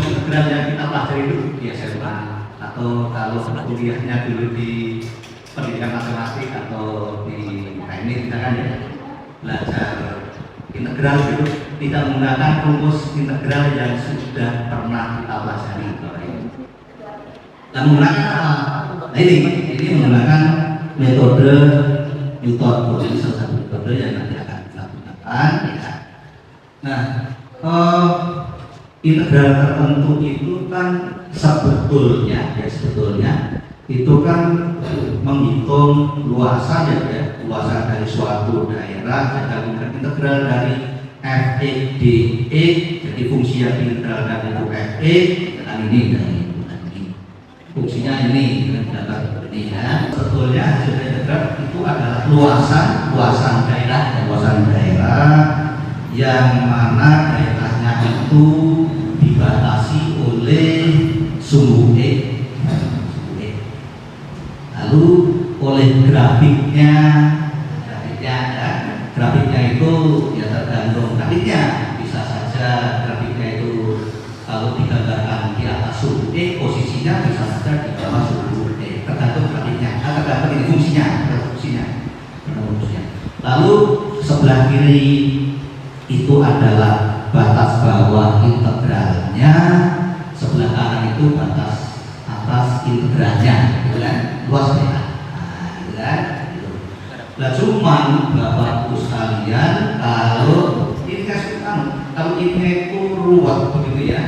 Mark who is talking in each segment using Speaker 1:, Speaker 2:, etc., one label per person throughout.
Speaker 1: integral yang kita pelajari itu di SMA atau kalau kuliahnya dulu di pendidikan matematik atau di teknik kita kan ya belajar integral itu tidak menggunakan rumus integral yang sudah pernah kita pelajari. Nah, menggunakan apa? Nah, ini menggunakan metode Newton. Ini salah satu metode yang nanti akan kita gunakan. Ya. Nah, integral tertentu itu kan sebetulnya itu kan menghitung luasan ya, luasan dari suatu daerah. Kita menggunakan integral dari f(x) dx, jadi fungsi yang diintegralkan itu f(x), dan ini dari fungsinya ini dapat ini ya. Sebetulnya hasil integral itu adalah luasan daerah yang mana daerahnya itu dibatasi oleh sumbu x, lalu oleh grafiknya itu ya tergantung grafiknya, bisa saja grafiknya itu kalau digambarkan di atas sumbu x, posisinya bisa saja di bawah sumbu x, tergantung grafiknya, tergantung ini fungsinya. Lalu sebelah kiri itu adalah batas bawah integralnya, sebelah kanan itu batas atas integralnya, gitu kan? Luas ya. Gitu kan? Gitu. Nah, cuman Bapak Ibu sekalian, kalau ini kalau ini itu ruwet begitu ya,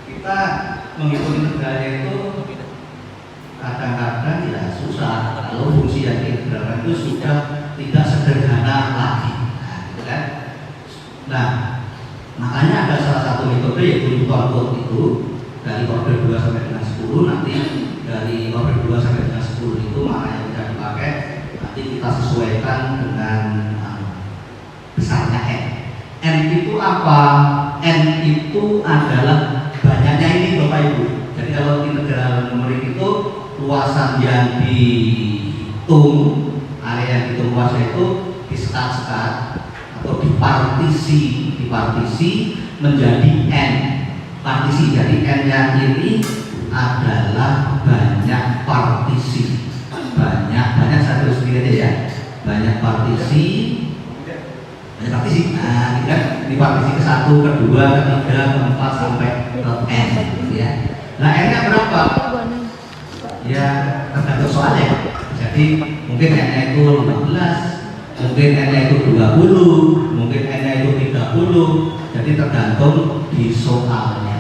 Speaker 1: kita menghitung integralnya itu kadang-kadang ya susah. Kalau fungsi yang diintegralkan itu sudah tidak sederhana lagi, gitu kan? Nah, makanya ada salah satu metode yaitu Newton code itu dari order 2 sampai dengan 10. Nanti dari order 2 sampai dengan 10 itu mana yang bisa dipakai, nanti kita sesuaikan dengan besarnya n. N itu apa? N itu adalah banyaknya ini Bapak Ibu. Jadi kalau integral numerik itu luasan yang dihitung, area yang dihitung luasnya itu disekat-sekat atau dipartisi menjadi n partisi. Jadi n yang ini adalah banyak partisi, banyak saya terus sendiri aja ya, banyak partisi. Nah, ini kan di partisi ke-1, ke-2, ke-3, ke-4 sampai ke n, gitu ya. Nah, n-nya berapa? Ya tergantung soalnya. Jadi mungkin n-nya itu 15, mungkin n-nya itu 20, mungkin n-nya itu 30. Jadi tergantung di soalnya.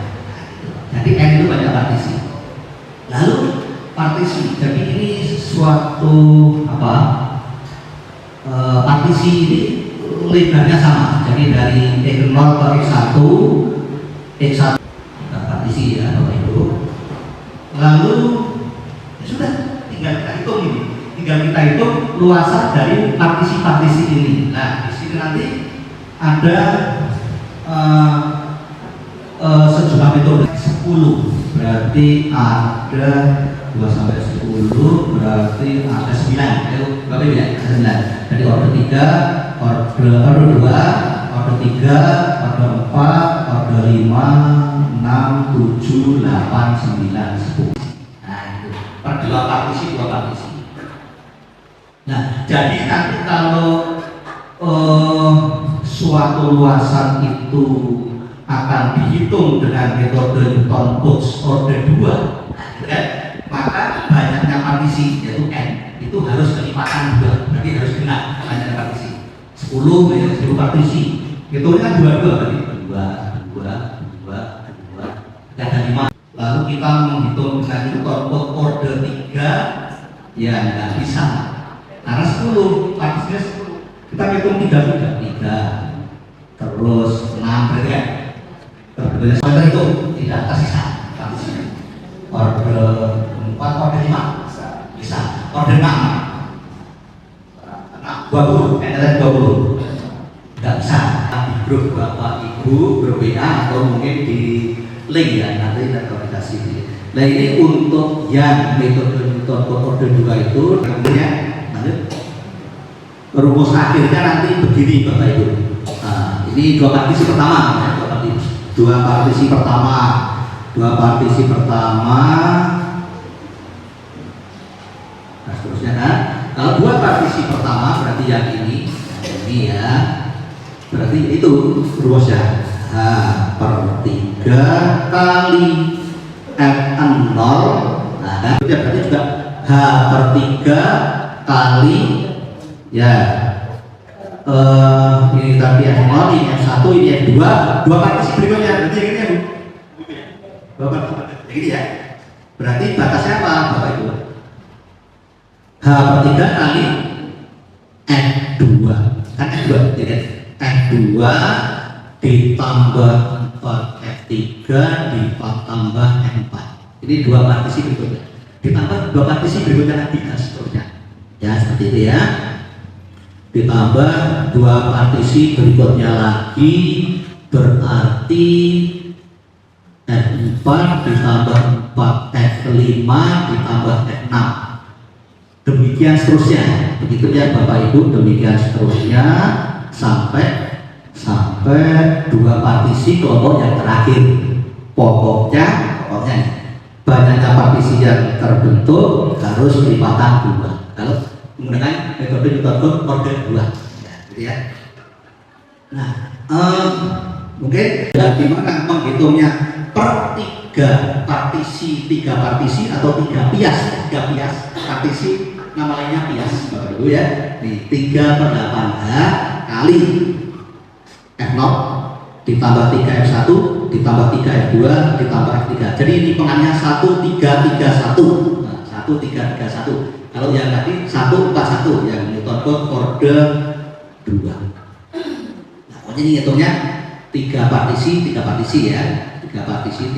Speaker 1: Jadi n itu banyak partisi. Lalu partisi. Jadi ini suatu partisi ini lebarnya sama. Jadi dari x0 ke x1 partisi ya Bapak Ibu. Lalu ya sudah, tinggal kita hitung ini. Tinggal kita hitung luasan dari partisi-partisi ini. Nah, di sini nanti ada sejumlah metode 10, berarti ada 2 sampai 10, berarti ada 9. Ayo Bapak Ibu ya, 9. Jadi order 3, order 2, order 3, order 4, order 5, 6, 7, 8, 9, 10. Nah, itu per 2 partisi. Nah, jadi nanti kalau suatu luasan itu akan dihitung dengan metode Newton Cotes order 2, maka banyaknya partisi yaitu n itu harus kelipatan 2, berarti harus genap banyaknya partisi. 10 ya 10 partisi, hitungnya 22 berarti 2, ada 5. Lalu kita menghitung dengan Newton Cotes order 3, ya nggak bisa karena 10 partisinya 10. Kita hitung 3, terus 6 berarti kan terbentuknya sementara itu tidak tersisa partisinya. Order 4, order 5 bisa, order 6 20, NLN 20 nggak bisa. Di grup Bapak Ibu, grup WA atau mungkin di link ya, nanti terkomunikasi. Nah, ini untuk yang metode Newton Cotes order 2 itu kemudian rumus akhirnya nanti begini Bapak Ibu. Nah, ini dua partisi pertama. Dua partisi pertama, nah seterusnya kan. Kalau dua partisi pertama berarti yang ini ya, berarti itu rumusnya H per 3 kali Fn 0. Nah kan berarti juga H per 3 kali ya ini tadi F0, ini F1, ini F2, dua partisi berikutnya berarti yang ini ya Bu? Dua partisi ini ya, berarti batasnya apa Bapak Ibu? H per 3 kali F2 kan F2 jadi F2 ditambah 4 F3 ditambah F4. Ini dua partisi berikutnya, ditambah dua partisi berikutnya lagi dan seterusnya ya, seperti itu ya, ditambah dua partisi berikutnya lagi, berarti F4 ditambah 4 F5 ditambah F6, demikian seterusnya. Begitu ya Bapak Ibu, demikian seterusnya sampai dua partisi kelompok yang terakhir. Pokoknya banyaknya partisi yang terbentuk harus lipatan 2 kalau menggunakan metode Newton-Cotes order 2 ya, gitu ya. Nah mungkin gimana menghitungnya per 3 partisi atau 3 pias partisi, nama lainnya pias Bapak Ibu ya. Nih 3/8H kali F0 ditambah 3 F1 ditambah 3 F2 ditambah F3. Jadi ini pengannya 1 3 3 1. Nah, 1 3 3 1. Kalau yang tadi 1 4 1 yang Newton-Cotes order 2. Nah, pokoknya ini hitungnya 3 partisi ya. 3 partisi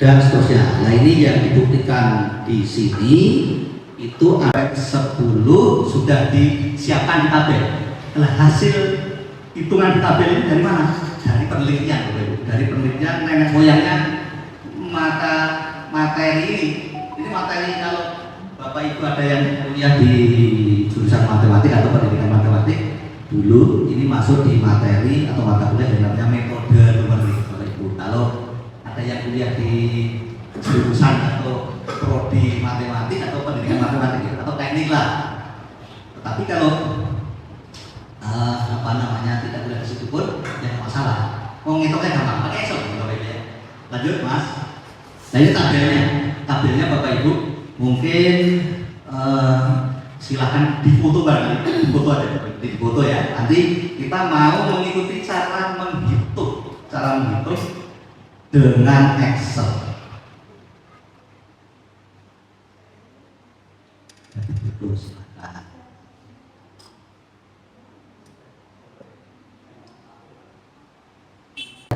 Speaker 1: dan seterusnya. Nah, ini yang dibuktikan di sini itu ada 10 sudah disiapkan di tabel. Nah, hasil hitungan di tabel ini dari mana? Dari penelitian, dari penelitian nenek moyangnya materi ini. Ini materi kalau Bapak Ibu ada yang kuliah di jurusan matematik atau pendidikan matematik dulu, ini masuk di materi atau mata kuliah yang namanya metode numerik Bapak Ibu. Kalau ada yang kuliah di jurusan atau prodi matematik atau pendidikan matematik atau teknik lah. Tetapi kalau tidak boleh ke situ pun ya masalah. Ngitungnya gampang, pakai Excel Bapak Ibu ya. Lanjut Mas. Nah ini tabelnya Bapak Ibu mungkin silahkan difoto barangkali, difoto ya. Nanti kita mau mengikuti cara menghitung dengan Excel.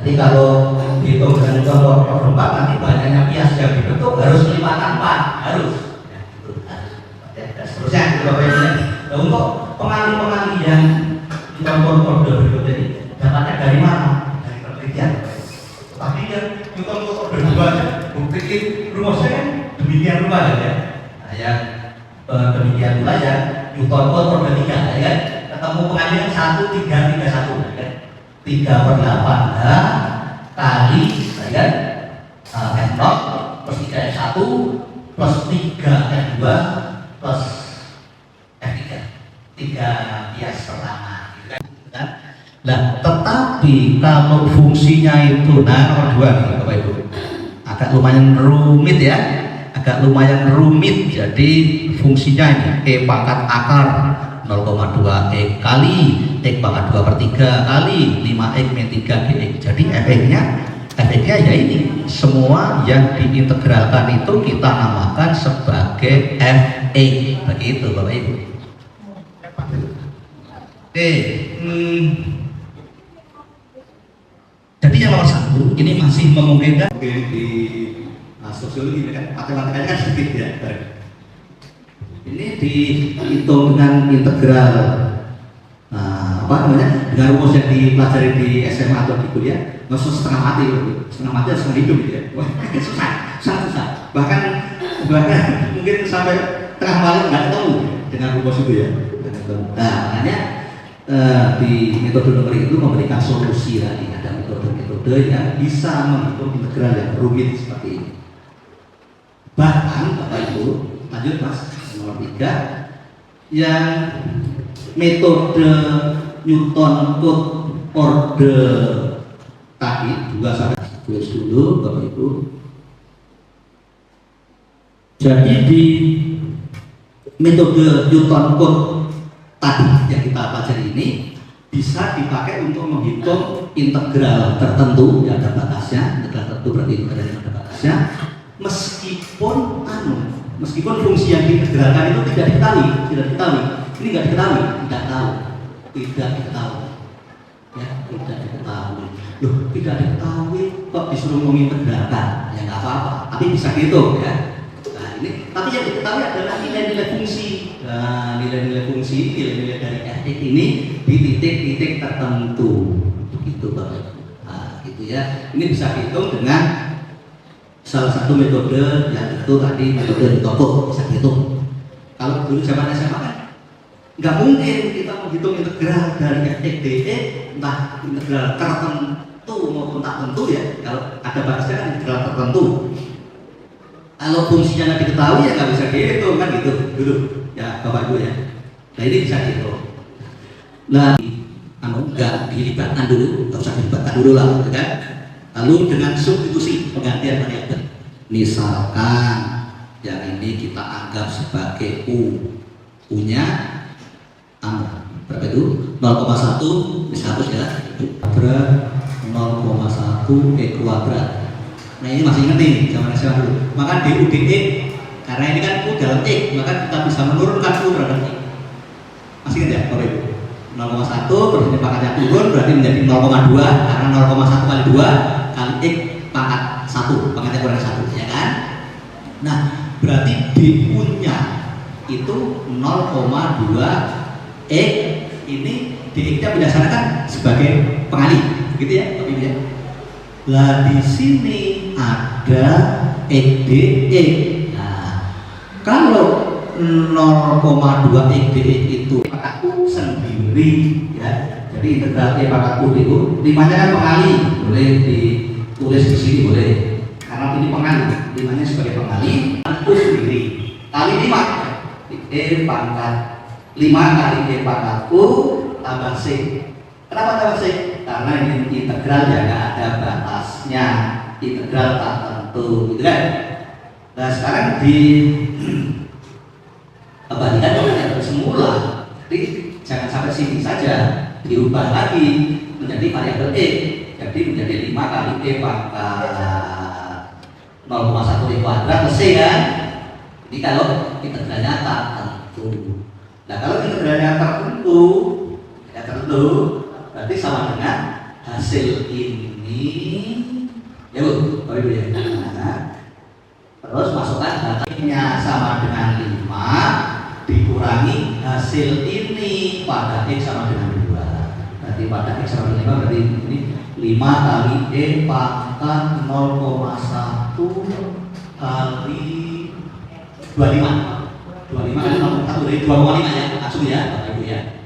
Speaker 1: Jadi kalau dihitung dengan contoh order 4 nanti banyaknya pias yang dibentuk harus lipatan 4 harus. Ya, dan seterusnya gitu Bapak Ibu. Nah, untuk pengali yang contoh order berikut ini dapatnya dari mana? Dari penelitian. Tapi yang contoh order 2 aja buktiin rumusnya kan demikian rupa ya. Nah, yang demikian pula ya Newton-Cotes order 3 ya kan. Ketemu pengalian 1 3 3 1 ya kan. 3/8H kali ya F0 plus 3 F1 plus 3 F2 plus F3, 3 bias pertama gitu kan. Nah, tetapi kalau fungsinya itu nomor 2 nih Bapak Ibu agak lumayan rumit jadi fungsinya ini E pangkat akar 0,2 X kali X pangkat 2/3 kali 5X min 3 dx. Jadi efeknya ya ini semua yang diintegralkan itu kita namakan sebagai Fe, begitu Bapak Ibu. Oke, jadi yang nomor 1 ini masih memungkinkan di sosiologi kan matematikanya kan sedikit ya. Ini dihitung dengan integral dengan rumus yang dipelajari di SMA atau di kuliah nggak usah setengah mati atau setengah hidup gitu ya. Wah, susah bahkan mungkin sampai tengah malam nggak ketemu dengan rumus itu ya. Nah makanya di metode numerik itu memberikan solusi tadi. Ada metode-metode yang bisa menghitung integral yang rumit seperti ini. Bahkan Bapak Ibu, lanjut Mas, nomor 3, yang metode Newton code order tadi juga sangat tulis dulu Bapak Ibu. Jadi di metode Newton code tadi yang kita pelajari ini bisa dipakai untuk menghitung integral tertentu yang ada batasnya. Integral tertentu berarti integral yang ada batasnya, meskipun fungsi yang diintegralkan itu tidak diketahui. Ini nggak diketahui, tidak diketahui. Ya, tidak diketahui. Loh, tidak diketahui kok disuruh mengintegralkan? Ya nggak apa-apa, tapi bisa gitu ya. Tapi yang diketahui adalah nilai-nilai fungsi. Nah, nilai-nilai fungsi, nilai-nilai dari fx ini di titik-titik tertentu. Begitu Bapak. Nah, gitu ya. Ini bisa dihitung dengan salah satu metode yang itu tadi metode Newton bisa dihitung. Kalau dulu zaman SMA kan nggak mungkin kita menghitung integral dari fx dx, entah integral tertentu maupun tak tentu ya. Kalau ada batasnya kan integral tertentu. Kalau fungsinya nggak diketahui ya nggak bisa dihitung kan gitu dulu ya Bapak Ibu ya. Nah ini bisa dihitung. Nah, nggak dilibatkan dulu, nggak usah dilibatkan dulu lah, kan? Lalu dengan substitusi penggantian variabel. Misalkan yang ini kita anggap sebagai U-nya berapa itu? 0,1 bisa hapus ya. Kuadrat 0,1 E kuadrat. Nah ini masih ingat nih zaman SMA dulu. Maka du dx, karena ini kan U dalam X, maka kita bisa menurunkan U terhadap X. Masih ingat ya Bapak Ibu? 0,1 terus ini pangkatnya turun berarti menjadi 0,2 karena 0,1 kali 2 kali X pangkat 1, pangkatnya kurang 1 ya kan? Nah berarti du nya itu 0,2 X, ini dx nya berdasarkan sebagai pengali gitu ya Bapak Ibu ya. Lah di sini ada X dx. Nah, kalau 0,2 X dx itu pangkat U sendiri ya. Jadi integral E pangkat U itu 5-nya kan pengali, boleh ditulis di sini boleh. Karena ini pengali, 5-nya sebagai pengali, U sendiri kali 5 E pangkat 5 kali E pangkat U tambah C. Kenapa tambah C? Karena ini integral yang ada batasnya, integral tak tentu, gitu kan? Nah sekarang kembalikan ke semula, jadi jangan sampai sini saja, diubah lagi menjadi variabel E, jadi menjadi 5 kali E pangkat 0,1 E kuadrat plus C kan? Jadi kalau integralnya tak tentu, nah kalau integralnya tertentu, ya tertentu berarti sama dengan hasil ini ya Bu, Bapak Ibu ya. Nah, terus masukkan datanya sama dengan 5 dikurangi hasil ini pada X sama dengan 2. Berarti pada X sama dengan 5 berarti ini 5 kali E pangkat 0,1 kali 25 kali 0,1 dari 2,5 ya langsung ya Bapak Ibu ya.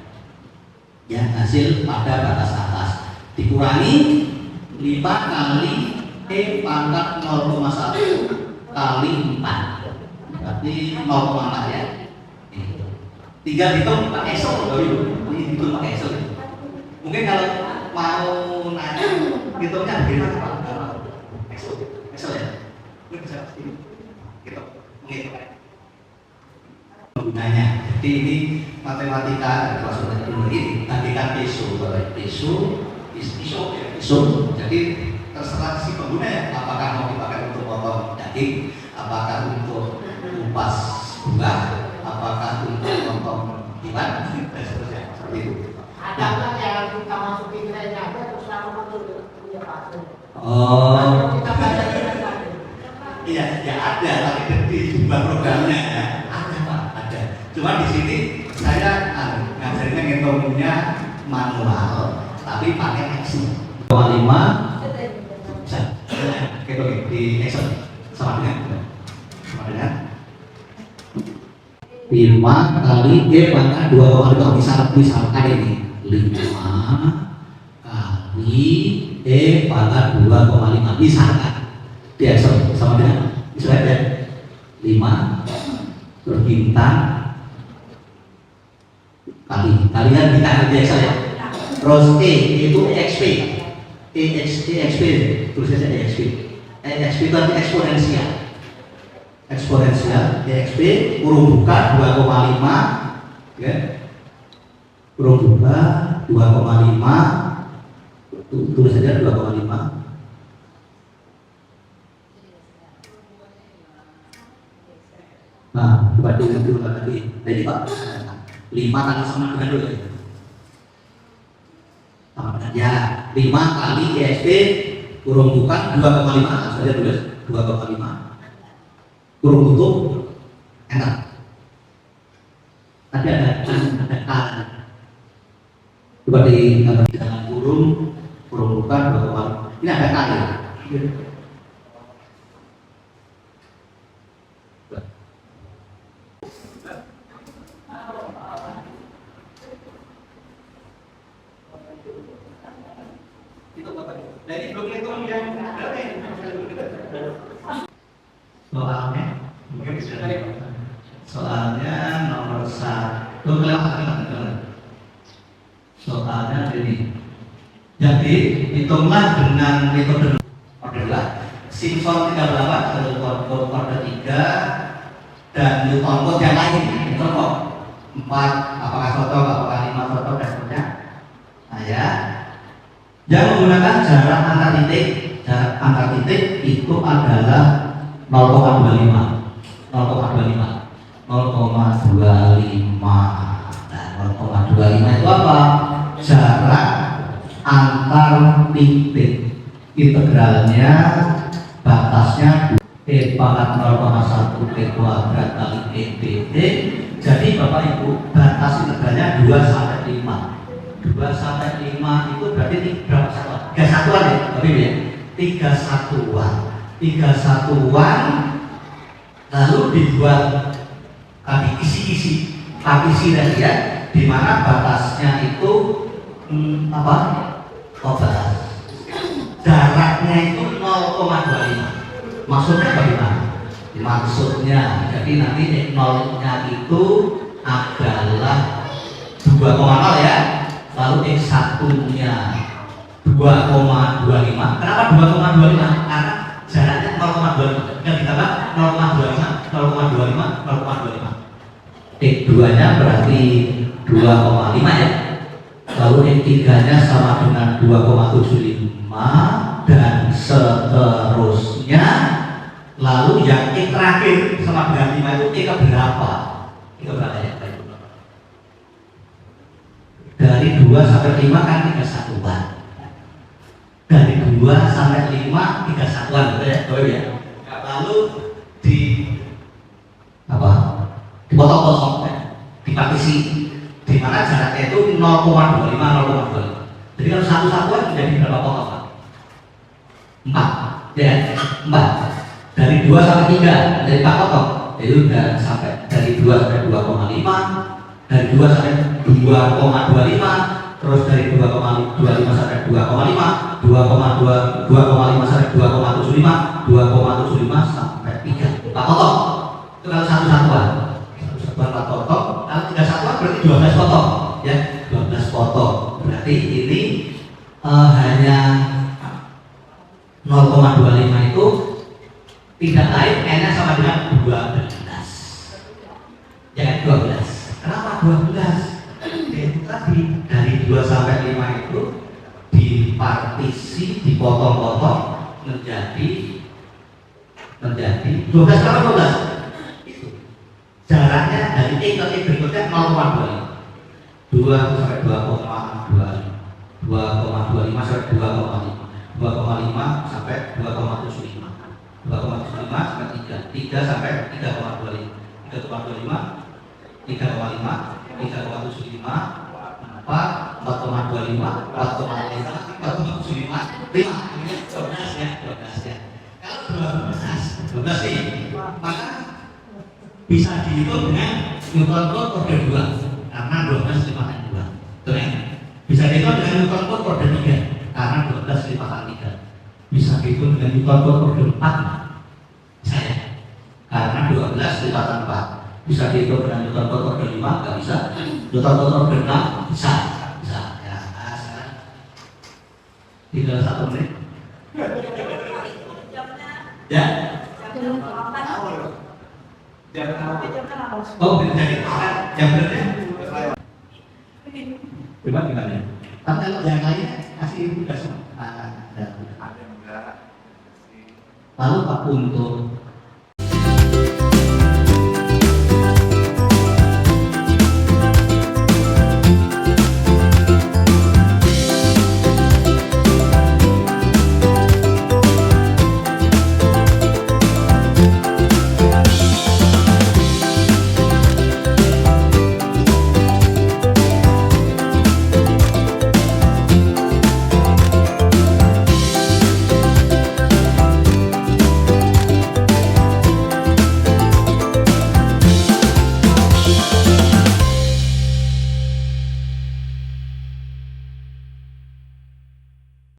Speaker 1: Ya hasil pada batas atas dikurangi 5 kali E pangkat 0,1 kali 4 berarti 0,4 ya. Tinggal hitung pakai Excel ini hitung pakai Excel. Mungkin kalau mau nanya hitungnya bagaimana Pak? Excel ya. Mungkin bisa hitung menghitung gunanya. Jadi ini matematika kelas ini bagikan peso, peso. Jadi terserah si pengguna ya, apakah mau dipakai untuk potong daging, apakah untuk kupas buah, apakah untuk potong ikan, dan seterusnya seperti itu.
Speaker 2: Ada nggak yang kita masukin nilainya aja terus nama itu punya pasien?
Speaker 1: Oh.
Speaker 2: Kita baca
Speaker 1: Iya, ya ada, tapi di jumlah programnya ya. Cuma di sini saya ngajarinnya ngitungnya manual, tapi pakai Excel. 5 bisa hitung di Excel sama dengan 5 kali G pangkat 2,5 misalkan ini 5 kali E pangkat 2,5. Misalkan di Excel sama dengan misalnya 5 terus bintang kalian bintang di Excel ya. Terus E itu EXP. EXP tulis saja EXP. EXP itu artinya eksponensial. Eksponensial EXP kurung buka 2,5 ya. Kurung buka 2,5 tulis saja 2,5. Nah, coba dulu lagi. Jadi Pak, 5 kali sama dengan dulu ya. Sama dengan ya, 5 kali EXP kurung buka 2,5 saja tulis 2,5. Kurung tutup enter. Tadi ada kan. Coba di dalam kurung buka 2,5. Ini ada kali. Jadi belum hitung yang soalnya nomor 1 soalnya ini. Jadi hitunglah dengan metode adalah Simpson 38 kode 3 dan Newton code yang lain. Contoh 4 apakah cocok, apakah 5 cocok dan seterusnya. Nah ya, yang menggunakan jarak antar titik itu adalah 0,25. Nah, 0,25 itu apa? Jarak antar titik. Integralnya batasnya E pangkat 0,1 P kuadrat kali E PT. Jadi Bapak Ibu, batas integralnya 2 sampai 5. 2 sampai 5 itu berarti berapa satuan? 3 satuan ya, tapi ya 3 satuan. 3 satuan lalu dibuat tadi isi-isi partisi tadi ya, di mana batasnya itu apa? Jaraknya itu 0,25. Maksudnya bagaimana? Maksudnya jadi nanti nolnya itu adalah 2,0 ya. Lalu X1 nya 2,25. Kenapa 2,25? Karena jaraknya 0,25. Yang ditambah 0,25, 0,25, 0,25. X2 nya berarti 2,5 ya. Lalu X3 nya sama dengan 2,75 dan seterusnya. Lalu yang X terakhir sama dengan 5 itu X berapa? X berapa ya? Dari 2 sampai 5 kan 3 satuan. Dari 2 sampai 5 3 satuan, betul ya? Lalu di apa? Dipotong-potong, dipartisi, di mana jaraknya itu 0,25, 0,25. Jadi kalau satu satuan menjadi berapa potongan? 4, ya? 4. Dari 2 sampai 3 dari 4 potong. Itu udah sampai dari 2 sampai 2,5. Dari 2 sampai 2,25, terus dari 2,25 sampai 2,5, 2,5 sampai 2,75, 2,75 sampai 3. 4 potong. Itu kalau satu satuan. Satu satuan 4 potong. Kalau 3 satuan berarti 12 potong, ya. 12 potong. Berarti ini hanya 0,25 itu tidak lain n-nya sama dengan 12. Ya, 12. Kenapa 12? Yaitu tadi dari 2 sampai 5 itu dipartisi, dipotong-potong menjadi 12 berapa 12? Itu jaraknya dari X ke X berikutnya 0,25. 2 sampai 2,25, 2,25 sampai 2,5, 2,5 sampai 2,75, 2,75 sampai 3, 3 sampai 3,25, 3,25, 3,5, 3,75, 4, 4,25, 4,25, 4,75, 5. Ini 12 ya, 12 ya. Kalau 12 sih, maka bisa dihitung dengan Newton code kode 2 karena 12 5 dan 2. Betul ya? bisa dihitung dengan Newton code order 3 karena 12 lipatan 3. Bisa dihitung dengan Newton code order 4 bisa ya? Karena 12 lipatan 4. Bisa dihitung dengan Newton code order 5 nggak bisa. Newton code order 6 bisa ya. Nah, sekarang tinggal 1 menit ya. Oh, jadi yang benar ya. Gimana ya? Tapi kalau yang lain kasih mudah semua. Lalu Pak untuk